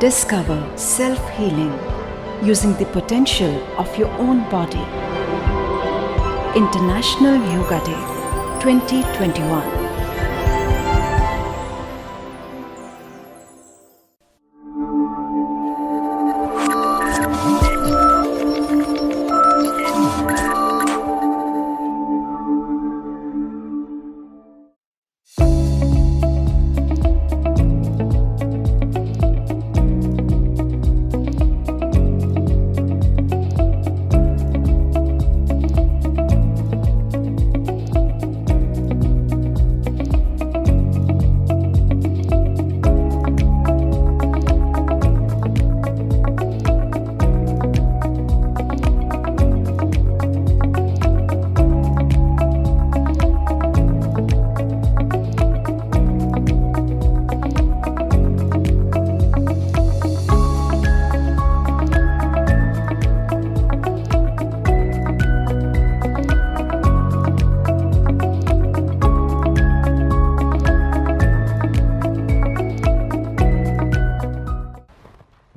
Discover self-healing using the potential of your own body. International Yoga Day 2021.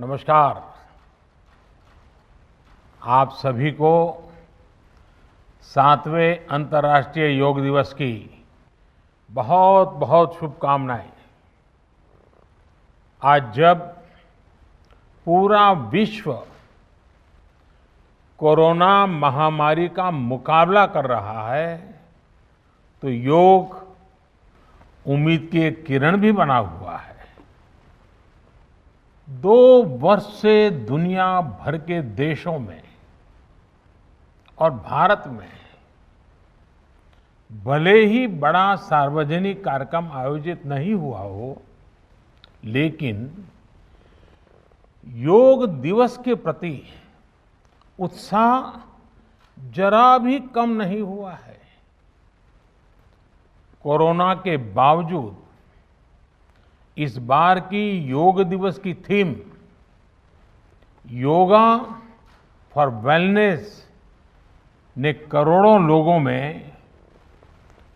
नमस्कार। आप सभी को 7वें अंतर्राष्ट्रीय योग दिवस की बहुत बहुत शुभकामनाएं। आज जब पूरा विश्व कोरोना महामारी का मुकाबला कर रहा है तो योग उम्मीद की एक किरण भी बना हुआ है। 2 वर्ष से दुनिया भर के देशों में और भारत में भले ही बड़ा सार्वजनिक कार्यक्रम आयोजित नहीं हुआ हो, लेकिन योग दिवस के प्रति उत्साह जरा भी कम नहीं हुआ है। कोरोना के बावजूद इस बार की योग दिवस की थीम योगा फॉर वेलनेस ने करोड़ों लोगों में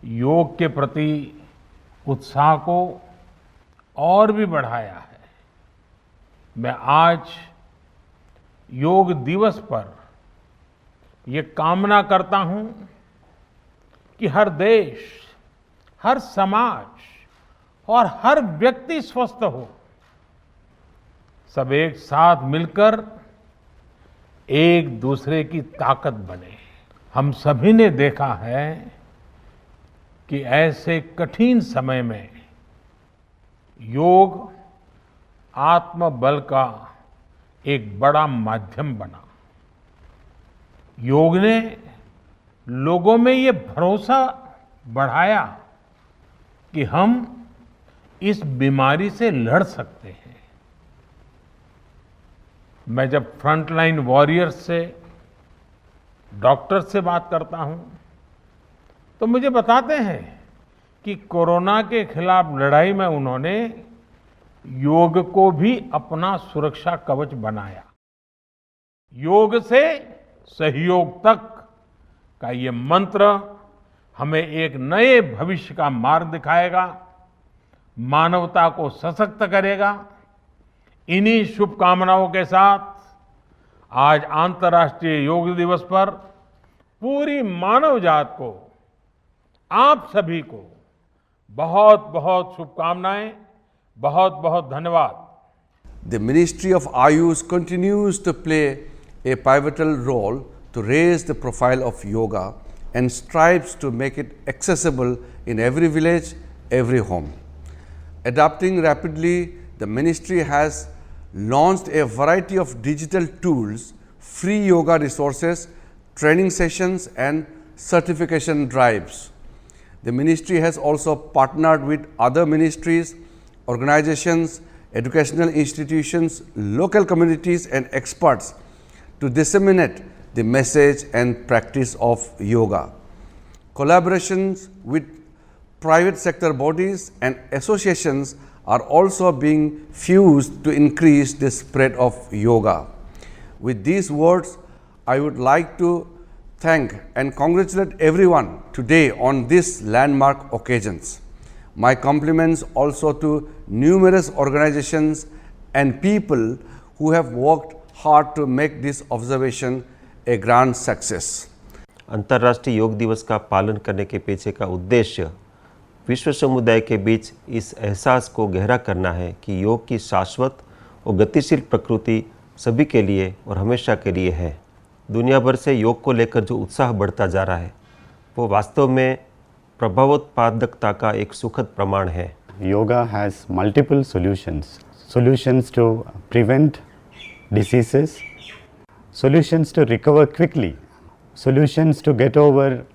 योग के प्रति उत्साह को और भी बढ़ाया है। मैं आज योग दिवस पर ये कामना करता हूं कि हर देश, हर समाज और हर व्यक्ति स्वस्थ हो। सब एक साथ मिलकर एक दूसरे की ताकत बने। हम सभी ने देखा है कि ऐसे कठिन समय में योग आत्मबल का एक बड़ा माध्यम बना। योग ने लोगों में ये भरोसा बढ़ाया कि हम इस बीमारी से लड़ सकते हैं। मैं जब फ्रंटलाइन वॉरियर्स से, डॉक्टर्स से बात करता हूं तो मुझे बताते हैं कि कोरोना के खिलाफ लड़ाई में उन्होंने योग को भी अपना सुरक्षा कवच बनाया। योग से सहयोग तक का ये मंत्र हमें एक नए भविष्य का मार्ग दिखाएगा, मानवता को सशक्त करेगा। इन्हीं शुभकामनाओं के साथ आज अंतर्राष्ट्रीय योग दिवस पर पूरी मानव जात को, आप सभी को बहुत बहुत शुभकामनाएं, बहुत बहुत धन्यवाद। The Ministry of Ayush continues to play a pivotal role to raise the profile of yoga and strives to make it accessible in every village, every home. Adapting rapidly, the ministry has launched a variety of digital tools, free yoga resources, training sessions and certification drives. The ministry has also partnered with other ministries, organizations, educational institutions, local communities and experts to disseminate the message and practice of yoga. Collaborations with private sector bodies and associations are also being fused to increase the spread of yoga. With these words, I would like to thank and congratulate everyone today on these landmark occasions. My compliments also to numerous organizations and people who have worked hard to make this observation a grand success. अंतर्राष्ट्रीय योग दिवस का पालन करने के पीछे का उद्देश्य विश्व समुदाय के बीच इस एहसास को गहरा करना है कि योग की शाश्वत और गतिशील प्रकृति सभी के लिए और हमेशा के लिए है। दुनिया भर से योग को लेकर जो उत्साह बढ़ता जा रहा है वो वास्तव में प्रभावोत्पादकता का एक सुखद प्रमाण है। Yoga has multiple solutions to prevent diseases, solutions to recover quickly, solutions to get over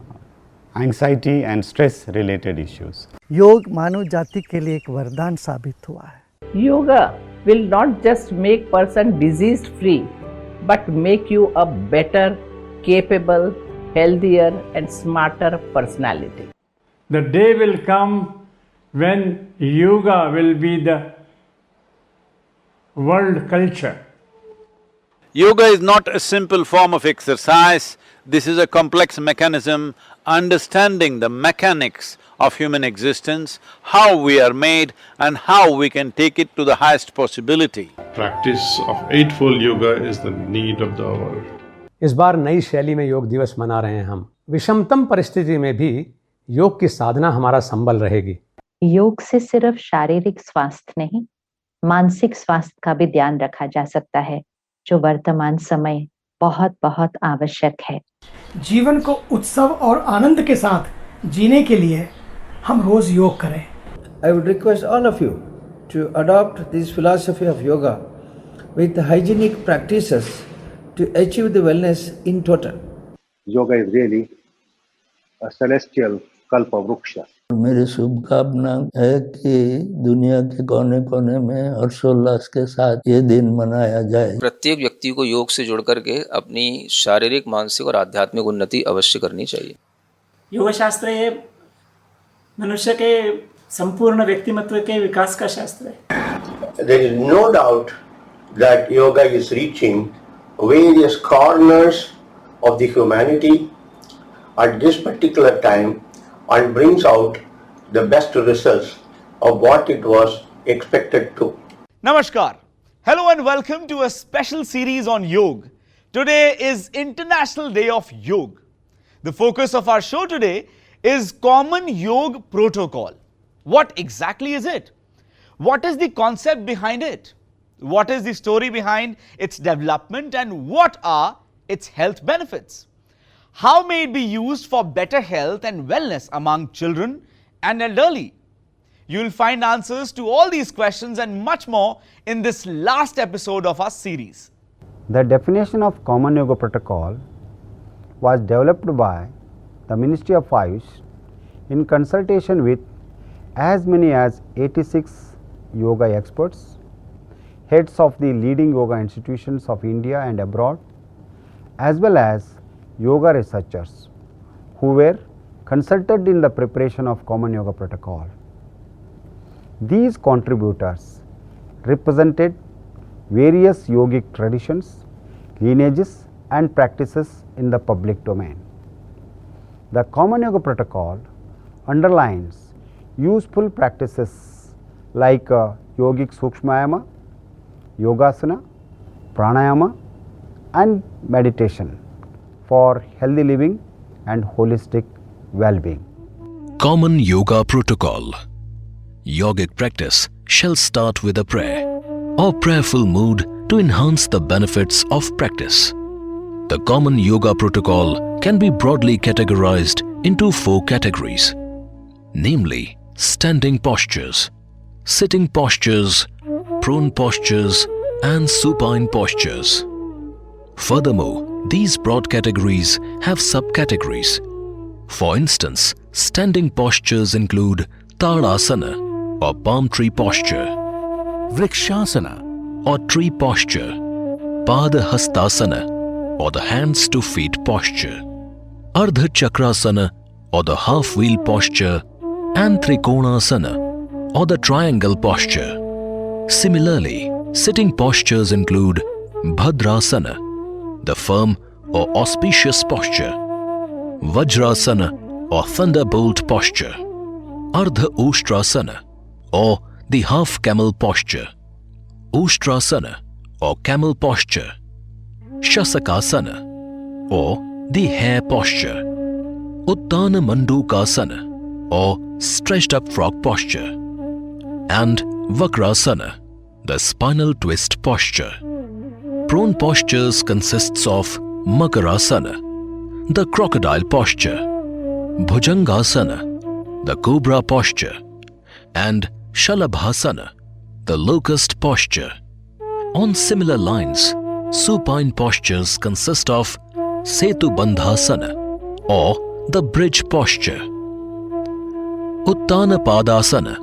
anxiety and stress related issues. योग मानव जाति के लिए एक वरदान साबित हुआ है। Yoga will not just make person disease free but make you a better, capable, healthier and smarter personality. The day will come when yoga will be the world culture. Yoga is not a simple form of exercise. This is a complex mechanism, understanding the mechanics of human existence, how we are made and how we can take it to the highest possibility. Practice of eightfold yoga is the need of the hour. इस बार नई शैली में योग दिवस मना रहे हैं हम। विषमतम परिस्थिति में भी योग की साधना हमारा संबल रहेगी। योग से सिर्फ शारीरिक स्वास्थ्य नहीं, मानसिक स्वास्थ्य का भी ध्यान रखा जा सकता है, जो वर्तमान समय बहुत बहुत आवश्यक है। जीवन को उत्सव और आनंद के साथ जीने के लिए हम रोज योग करें। I would request all of you to adopt this philosophy of yoga with hygienic practices to achieve the wellness in total. Yoga is really a celestial kalpa vruksha. मेरी शुभकामना है कि दुनिया के कोने कोने में हर्षोल्लास के साथ ये दिन मनाया जाए। प्रत्येक व्यक्ति को योग से जुड़ करके अपनी शारीरिक, मानसिक और आध्यात्मिक उन्नति अवश्य करनी चाहिए। योग शास्त्र ये मनुष्य के संपूर्ण व्यक्तिमत्व के विकास का शास्त्र है। There is no doubt that yoga is reaching various corners of the humanity at this particular time and brings out the best results of what it was expected to. Namaskar. Hello and welcome to a special series on yoga. Today is International Day of Yoga. The focus of our show today is Common Yoga Protocol. What exactly is it? What is the concept behind it? What is the story behind its development and what are its health benefits? How may it be used for better health and wellness among children and elderly? You will find answers to all these questions and much more in this last episode of our series. The definition of Common Yoga Protocol was developed by the Ministry of Ayush in consultation with as many as 86 yoga experts, heads of the leading yoga institutions of India and abroad, as well as yoga researchers who were consulted in the preparation of Common Yoga Protocol. These contributors represented various yogic traditions, lineages and practices in the public domain. The Common Yoga Protocol underlines useful practices like yogic sukshmayama, yogasana, pranayama and meditation for healthy living and holistic well-being. Common Yoga Protocol. Yogic practice shall start with a prayer or prayerful mood to enhance the benefits of practice. The Common Yoga Protocol can be broadly categorized into 4 categories, namely standing postures, sitting postures, prone postures and supine postures. Furthermore, these broad categories have subcategories. For instance, standing postures include Tadasana or palm tree posture, Vrikshasana or tree posture, Padahastasana or the hands to feet posture, Ardha Chakrasana or the half wheel posture and Trikonasana or the triangle posture. Similarly, sitting postures include Bhadrasana, the firm or auspicious posture, Vajrasana or thunderbolt posture, Ardha Oshtrasana or the half camel posture, Ushtrasana or camel posture, Shasakasana or the hare posture, Uttana Mandukasana or stretched up frog posture, and Vakrasana, the spinal twist posture. Prone postures consists of Makarasana, the crocodile posture, Bhujangasana, the cobra posture, and Shalabhasana, the locust posture. On similar lines, supine postures consist of Setubandhasana or the bridge posture, Uttana Padasana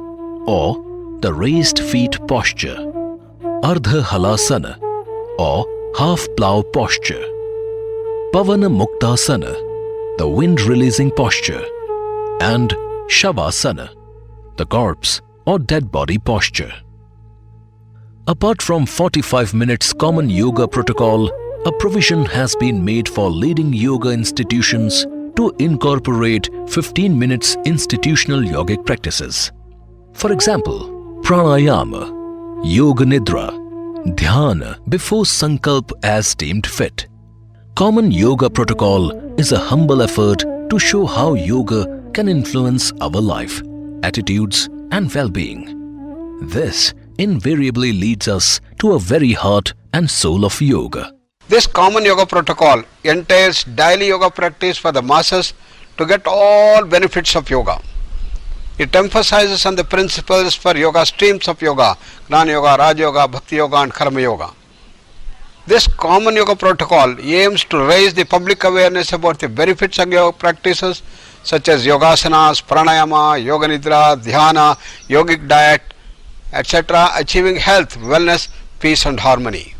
or the raised feet posture, Ardha Halasana or half plow posture, Pavana Muktasana, the wind releasing posture, and Shavasana, the corpse or dead body posture. Apart from 45 minutes common yoga protocol, a provision has been made for leading yoga institutions to incorporate 15 minutes institutional yogic practices. For example, pranayama, yoga nidra, dhyana before sankalp as deemed fit. Common yoga protocol is a humble effort to show how yoga can influence our life, attitudes and well-being. This invariably leads us to a very heart and soul of yoga. This common yoga protocol entails daily yoga practice for the masses to get all benefits of yoga. It emphasizes on the principles for yoga streams of yoga, Jnana Yoga, Raja Yoga, Bhakti Yoga and Karma Yoga. This common yoga protocol aims to raise the public awareness about the benefits of yoga practices such as yogasanas, pranayama, yoga nidra, dhyana, yogic diet, etc., achieving health, wellness, peace and harmony.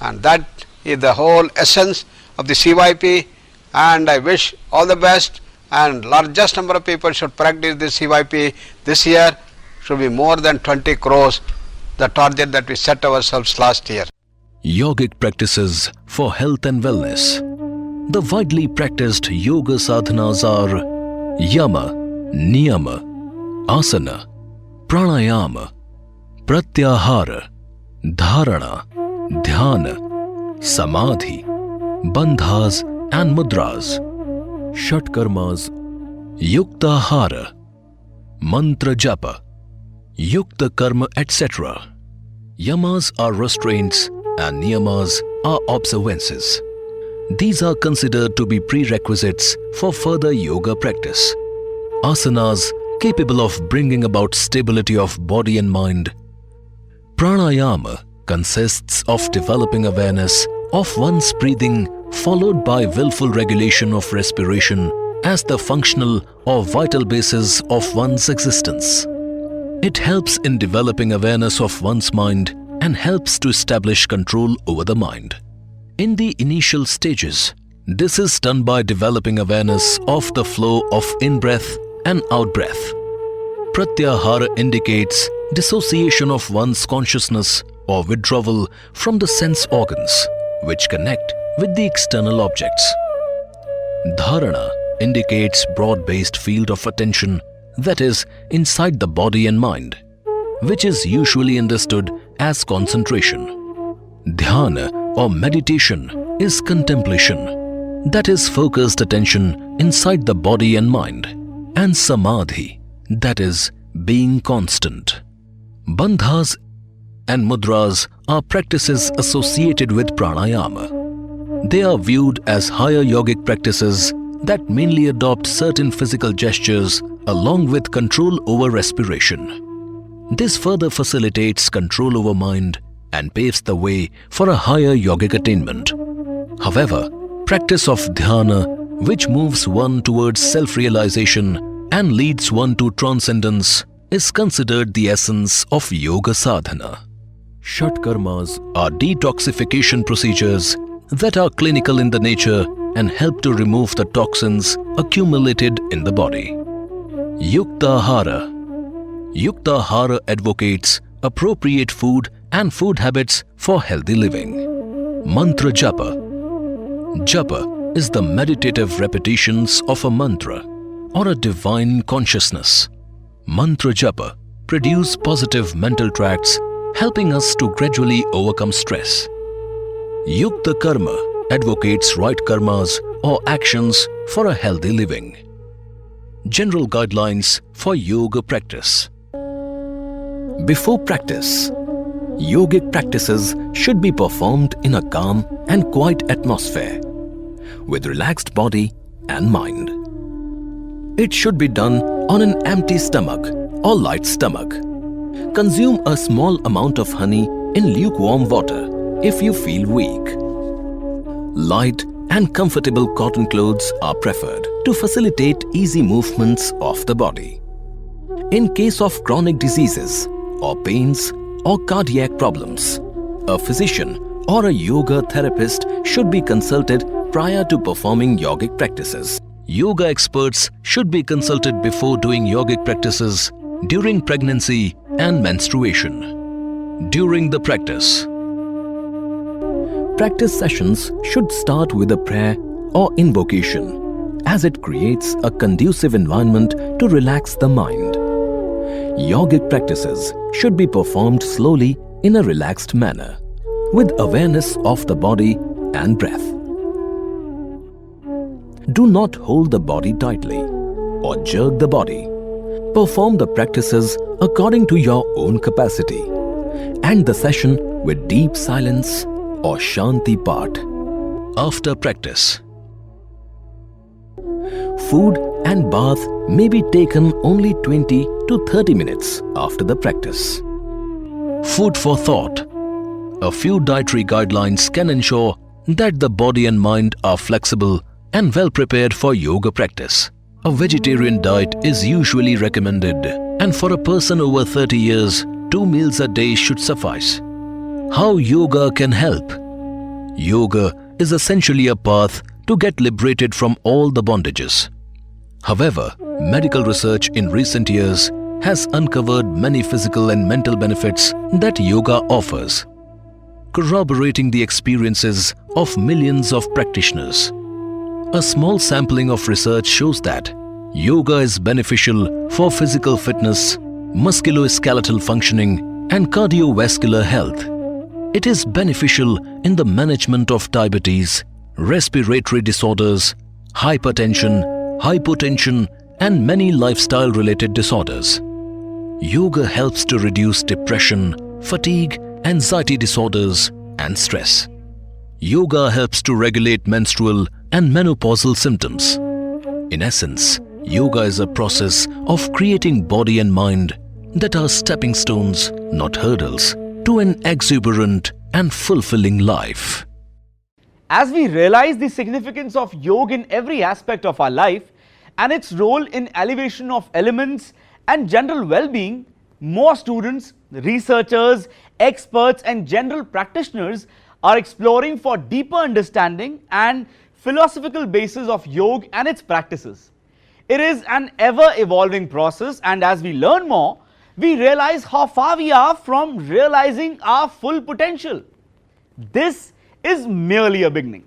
And that is the whole essence of the CYP, and I wish all the best, and largest number of people should practice this CYP. This year should be more than 20 crores, the target that we set ourselves last year. Yogic practices for health and wellness. The widely practiced yoga sadhanas are Yama, Niyama, Asana, Pranayama, Pratyahara, Dharana, Dhyana, Samadhi, Bandhas and Mudras, Shatkarmas, Yuktahara, Mantra Japa, Yukta Karma, etc. Yamas are restraints and Niyamas are observances. These are considered to be prerequisites for further yoga practice. Asanas capable of bringing about stability of body and mind. Pranayama consists of developing awareness of one's breathing followed by willful regulation of respiration as the functional or vital basis of one's existence. It helps in developing awareness of one's mind and helps to establish control over the mind. In the initial stages, this is done by developing awareness of the flow of in-breath and out-breath. Pratyahara indicates dissociation of one's consciousness or withdrawal from the sense organs which connect with the external objects. Dharana indicates broad-based field of attention that is inside the body and mind, which is usually understood as concentration. Dhyana or meditation is contemplation, that is focused attention inside the body and mind, and samadhi, that is being constant. Bandhas and mudras are practices associated with pranayama. They are viewed as higher yogic practices that mainly adopt certain physical gestures along with control over respiration. This further facilitates control over mind and paves the way for a higher yogic attainment. However, practice of dhyana, which moves one towards self-realization and leads one to transcendence, is considered the essence of yoga sadhana. Shatkarmas are detoxification procedures that are clinical in the nature and help to remove the toxins accumulated in the body. Yuktahara. Yuktahara advocates appropriate food and food habits for healthy living. Mantra Japa. Japa is the meditative repetitions of a mantra or a divine consciousness. Mantra Japa produce positive mental tracts helping us to gradually overcome stress. Yukta Karma advocates right karmas or actions for a healthy living. General guidelines for yoga practice. Before practice, yogic practices should be performed in a calm and quiet atmosphere with relaxed body and mind. It should be done on an empty stomach or light stomach. Consume a small amount of honey in lukewarm water if you feel weak. Light and comfortable cotton clothes are preferred to facilitate easy movements of the body. In case of chronic diseases or pains or cardiac problems, a physician or a yoga therapist should be consulted prior to performing yogic practices. Yoga experts should be consulted before doing yogic practices during pregnancy and menstruation. During the practice sessions should start with a prayer or invocation, as it creates a conducive environment to relax the mind. Yogic practices should be performed slowly in a relaxed manner, with awareness of the body and breath. Do not hold the body tightly or jerk the body. Perform the practices according to your own capacity. End the session with deep silence or Shanti Path. After practice, food and bath may be taken only 20 to 30 minutes after the practice. Food for thought. A few dietary guidelines can ensure that the body and mind are flexible and well prepared for yoga practice. A vegetarian diet is usually recommended, and for a person over 30 years, 2 meals a day should suffice. How yoga can help? Yoga is essentially a path to get liberated from all the bondages. However, medical research in recent years has uncovered many physical and mental benefits that yoga offers, corroborating the experiences of millions of practitioners. A small sampling of research shows that yoga is beneficial for physical fitness, musculoskeletal functioning, and cardiovascular health. It is beneficial in the management of diabetes, respiratory disorders, hypertension, hypotension, and many lifestyle-related disorders. Yoga helps to reduce depression, fatigue, anxiety disorders, and stress. Yoga helps to regulate menstrual and menopausal symptoms. In essence, yoga is a process of creating body and mind that are stepping stones, not hurdles, to an exuberant and fulfilling life. As we realize the significance of yoga in every aspect of our life and its role in elevation of elements and general well-being, more students, researchers, experts, and general practitioners are exploring for deeper understanding and philosophical basis of yoga and its practices. It is an ever-evolving process, and as we learn more, we realize how far we are from realizing our full potential. This is merely a beginning.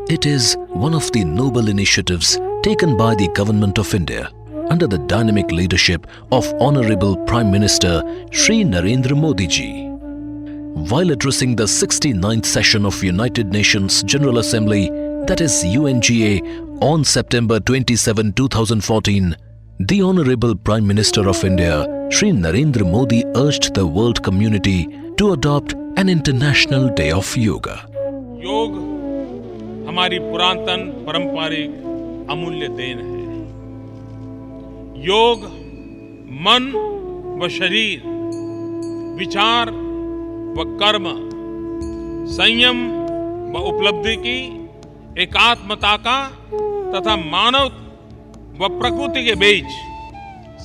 It is one of the noble initiatives taken by the Government of India under the dynamic leadership of Honorable Prime Minister Shri Narendra Modi ji. While addressing the 69th session of United Nations General Assembly, that is UNGA, on September 27, 2014, the Honorable Prime Minister of India, Shri Narendra Modi, urged the world community to adopt an International Day of Yoga. योग हमारी पुरातन पारंपरिक अमूल्य then है। योग मन व शरीर, विचार व कर्म, संयम व उपलब्धि की एकात्मता का तथा मानव व प्रकृति के बीच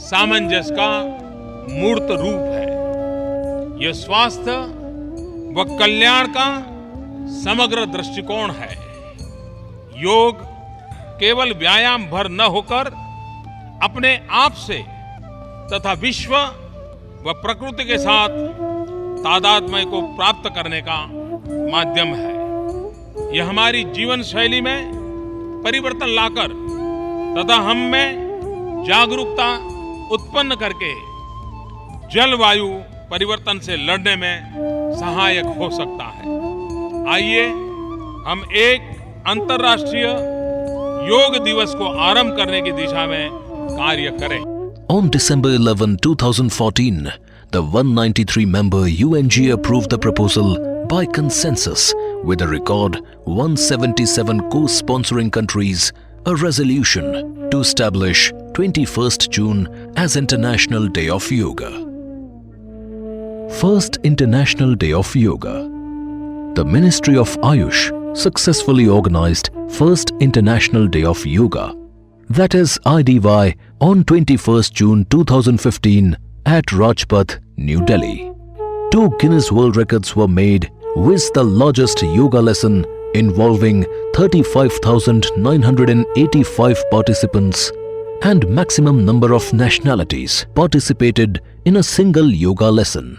सामंजस्य का मूर्त रूप है। यह स्वास्थ्य व कल्याण का समग्र दृष्टिकोण है। योग केवल व्यायाम भर न होकर अपने आप से तथा विश्व व प्रकृति के साथ तादात्म्य को प्राप्त करने का माध्यम है। यह हमारी जीवन शैली में परिवर्तन लाकर तथा हम में जागरूकता उत्पन्न करके जलवायु परिवर्तन से लड़ने में सहायक हो सकता है। आइए हम एक अंतर्राष्ट्रीय योग दिवस को आरंभ करने की दिशा में कार्य करें। On December 11, 2014, the 193-member UNG approved the proposal by consensus with a record 177 co-sponsoring countries a resolution to establish 21st June as International Day of Yoga. First International Day of Yoga. The Ministry of Ayush successfully organized First International Day of Yoga, that is IDY, on 21st June 2015 at Rajpath, New Delhi. 2 Guinness World Records were made with the largest yoga lesson involving 35,985 participants, and maximum number of nationalities participated in a single yoga lesson.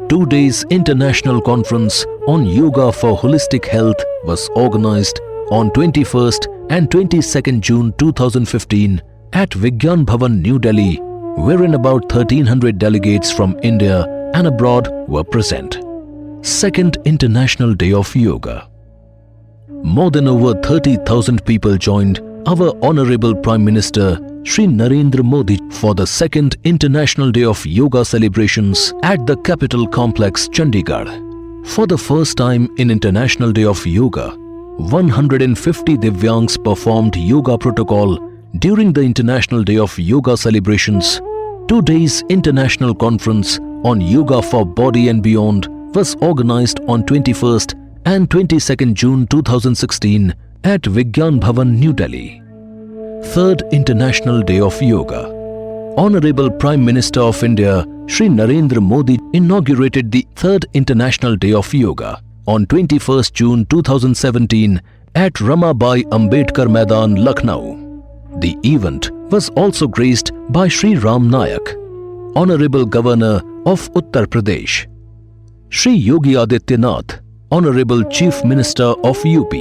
2 days International Conference on Yoga for Holistic Health was organized on 21st and 22nd June 2015 at Vigyan Bhavan, New Delhi, wherein about 1300 delegates from India and abroad were present. Second International Day of Yoga. More than over 30,000 people joined our Honorable Prime Minister Shri Narendra Modi for the second International Day of Yoga celebrations at the Capital Complex, Chandigarh. For the first time in International Day of Yoga, 150 Divyangs performed yoga protocol during the International Day of Yoga celebrations. 2 days International Conference on Yoga for Body and Beyond was organized on 21st and 22nd June 2016 at Vigyan Bhavan, New Delhi. Third International Day of Yoga. Honorable Prime Minister of India Shri Narendra Modi inaugurated the Third International Day of Yoga on 21st June 2017 at Ramabai Ambedkar Maidan, Lucknow. The event was also graced by Shri Ram Nayak, Honorable Governor of Uttar Pradesh, Shri Yogi Adityanath, Honorable Chief Minister of UP,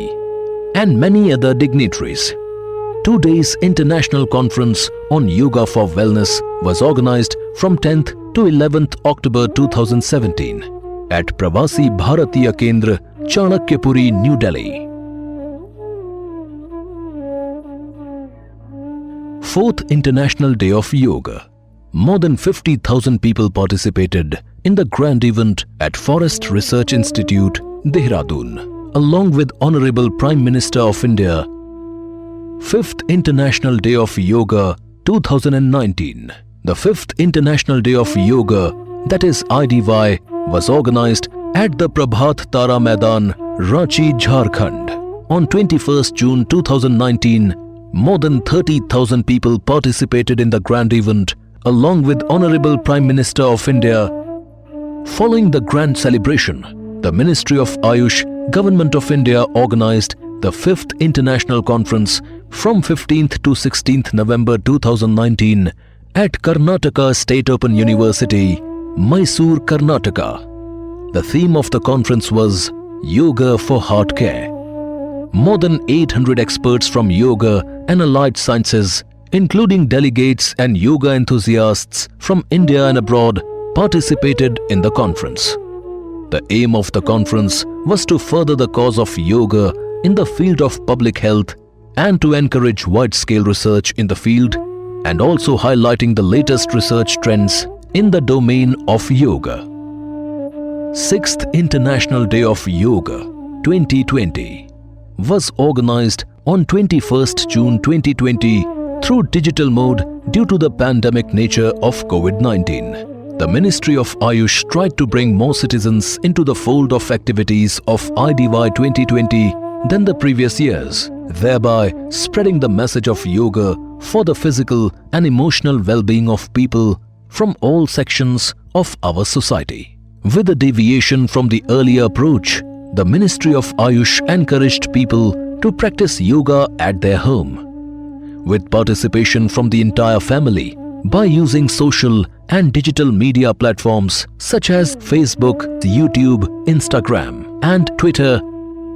and many other dignitaries. 2 days International Conference on Yoga for Wellness was organized from 10th to 11th October 2017 at Pravasi Bharatiya Kendra, Chanakyapuri, New Delhi. Fourth International Day of Yoga. More than 50,000 people participated in the grand event at Forest Research Institute, Dehradun, along with Honorable Prime Minister of India. Fifth International Day of Yoga 2019. The Fifth International Day of Yoga, that is IDY, was organized at the Prabhat Tara Maidan, Ranchi, Jharkhand. On 21st June 2019, more than 30,000 people participated in the grand event along with Honorable Prime Minister of India. Following the grand celebration, the Ministry of Ayush, Government of India organized the 5th International Conference from 15th to 16th November 2019 at Karnataka State Open University, Mysore, Karnataka. The theme of the conference was Yoga for Heart Care. More than 800 experts from yoga and allied sciences, including delegates and yoga enthusiasts from India and abroad, participated in the conference. The aim of the conference was to further the cause of yoga in the field of public health and to encourage wide-scale research in the field, and also highlighting the latest research trends in the domain of yoga. 6th International Day of Yoga 2020 was organized on 21st June 2020 through digital mode due to the pandemic nature of COVID-19. The Ministry of Ayush tried to bring more citizens into the fold of activities of IDY 2020 than the previous years, thereby spreading the message of yoga for the physical and emotional well-being of people from all sections of our society. With a deviation from the earlier approach, the Ministry of Ayush encouraged people to practice yoga at their home, with participation from the entire family by using social and digital media platforms such as Facebook, YouTube, Instagram, and Twitter.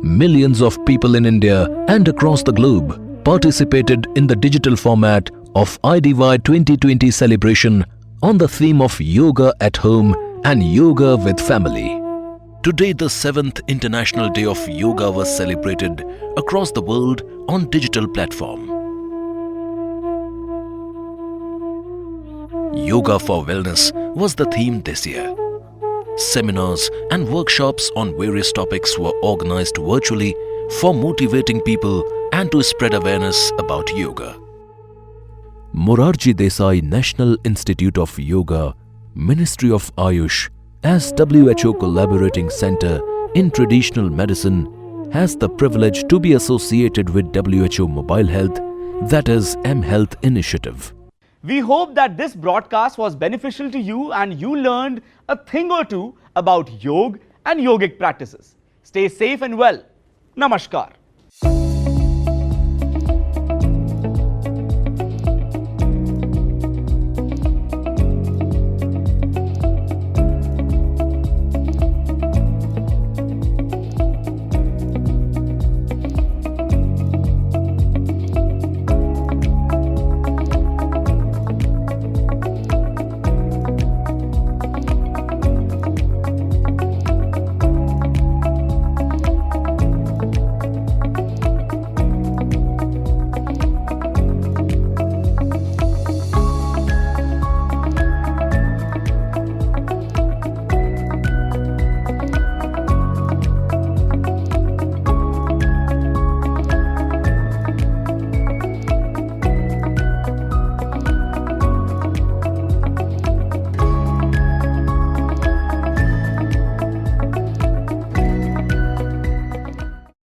Millions of people in India and across the globe participated in the digital format of IDY 2020 celebration on the theme of yoga at home and yoga with family. Today, the 7th International Day of Yoga was celebrated across the world on digital platform. Yoga for Wellness was the theme this year. Seminars and workshops on various topics were organized virtually for motivating people and to spread awareness about yoga. Morarji Desai National Institute of Yoga, Ministry of Ayush, as WHO Collaborating Center in Traditional Medicine, has the privilege to be associated with WHO Mobile Health, that is mHealth Initiative. We hope that this broadcast was beneficial to you and you learned a thing or two about yoga and yogic practices. Stay safe and well. Namaskar.